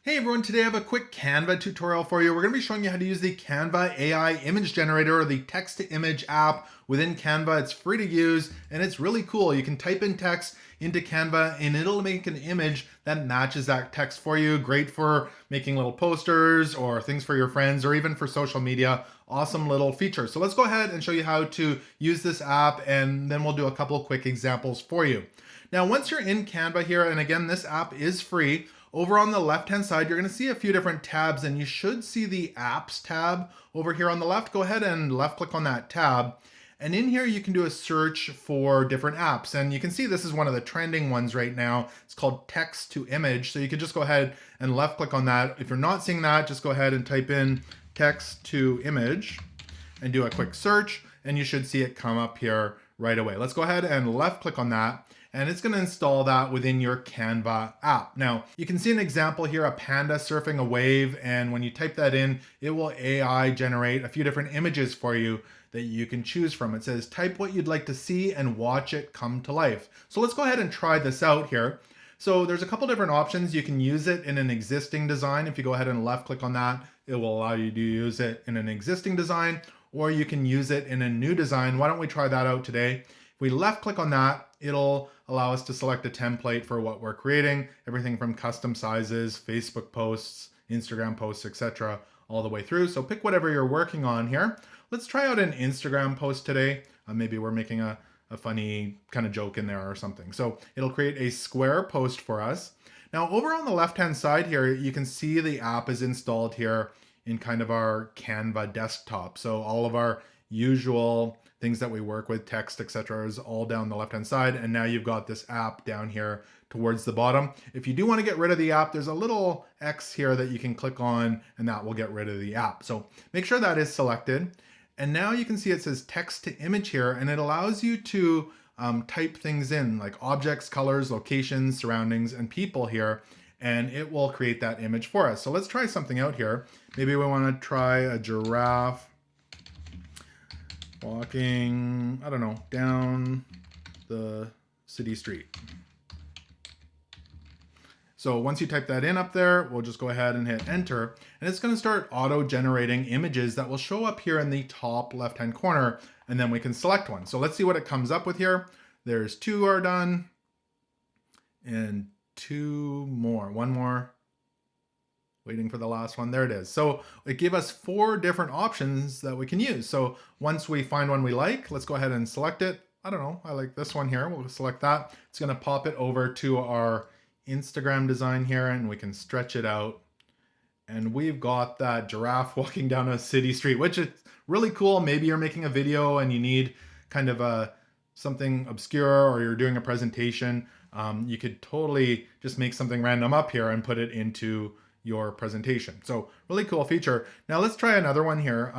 Hey everyone, today I have a quick Canva tutorial for you. We're going to be showing you how to use the Canva AI image generator, or the text to image app within Canva. It's free to use and it's really cool. You can type in text into Canva and it'll make an image that matches that text for you. Great for making little posters or things for your friends or even for social media. Awesome little feature. So let's go ahead and show you how to use this app, and then we'll do a couple of quick examples for you. Now, once you're in Canva here, and again, this app is free, over on the left-hand side, you're going to see a few different tabs, and you should see the Apps tab over here on the left. Go ahead and left-click on that tab. And in here, you can do a search for different apps. And you can see this is one of the trending ones right now. It's called Text to Image. So you can just go ahead and left-click on that. If you're not seeing that, just go ahead and type in Text to Image and do a quick search, and you should see it come up here right away. Let's go ahead and left-click on that, and it's going to install that within your Canva app. Now, you can see an example here, a panda surfing a wave, and when you type that in, it will AI generate a few different images for you that you can choose from. It says, type what you'd like to see and watch it come to life. So let's go ahead and try this out here. So there's a couple different options. You can use it in an existing design. If you go ahead and left click on that, it will allow you to use it in an existing design, or you can use it in a new design. Why don't we try that out today? If we left click on that, it'll allow us to select a template for what we're creating, everything from custom sizes, Facebook posts, Instagram posts, etc., all the way through. So pick whatever you're working on here. Let's try out an Instagram post today. Maybe we're making a funny kind of joke in there or something. So it'll create a square post for us. Now over on the left-hand side here, you can see the app is installed here in kind of our Canva desktop. So all of our usual things that we work with, text, etc., is all down the left-hand side. And now you've got this app down here towards the bottom. If you do want to get rid of the app, there's a little X here that you can click on, and that will get rid of the app. So make sure that is selected. And now you can see it says text to image here, and it allows you to type things in like objects, colors, locations, surroundings, and people here, and it will create that image for us. So let's try something out here. Maybe we want to try a giraffe walking, I don't know, down the city street. So once you type that in up there, we'll just go ahead and hit enter, and it's going to start auto-generating images that will show up here in the top left-hand corner, and then we can select one. So let's see what it comes up with here. There's two are done, and two more, one more. Waiting for the last one. There it is. So it gave us 4 different options that we can use. So once we find one we like, let's go ahead and select it. I don't know, I like this one here. We'll select that. It's going to pop it over to our Instagram design here, and we can stretch it out. And we've got that giraffe walking down a city street, which is really cool. Maybe you're making a video and you need kind of something obscure, or you're doing a presentation. You could totally just make something random up here and put it into your presentation. So really cool feature. Now let's try another one here.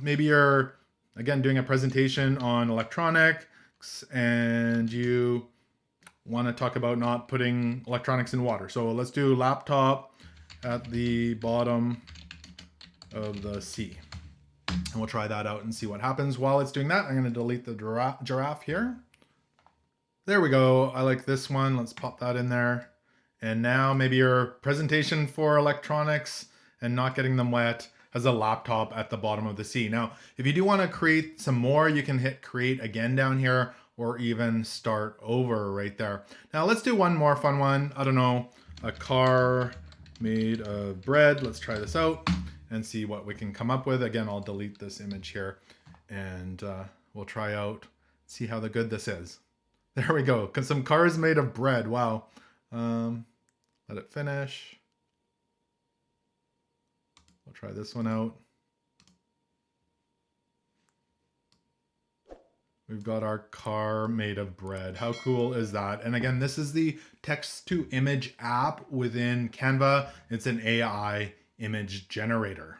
Maybe you're, again, doing a presentation on electronics and you want to talk about not putting electronics in water. So let's do laptop at the bottom of the sea. And we'll try that out and see what happens. While it's doing that, I'm going to delete the giraffe here. There we go. I like this one. Let's pop that in there. And now maybe your presentation for electronics and not getting them wet has a laptop at the bottom of the sea. Now, if you do want to create some more, you can hit create again down here, or even start over right there. Now let's do one more fun one. I don't know, a car made of bread. Let's try this out and see what we can come up with. Again, I'll delete this image here, and we'll try out, see how good this is. There we go. Some cars made of bread. Wow. Let it finish. We'll try this one out. We've got our car made of bread. How cool is that? And again, this is the text to image app within Canva. It's an AI image generator.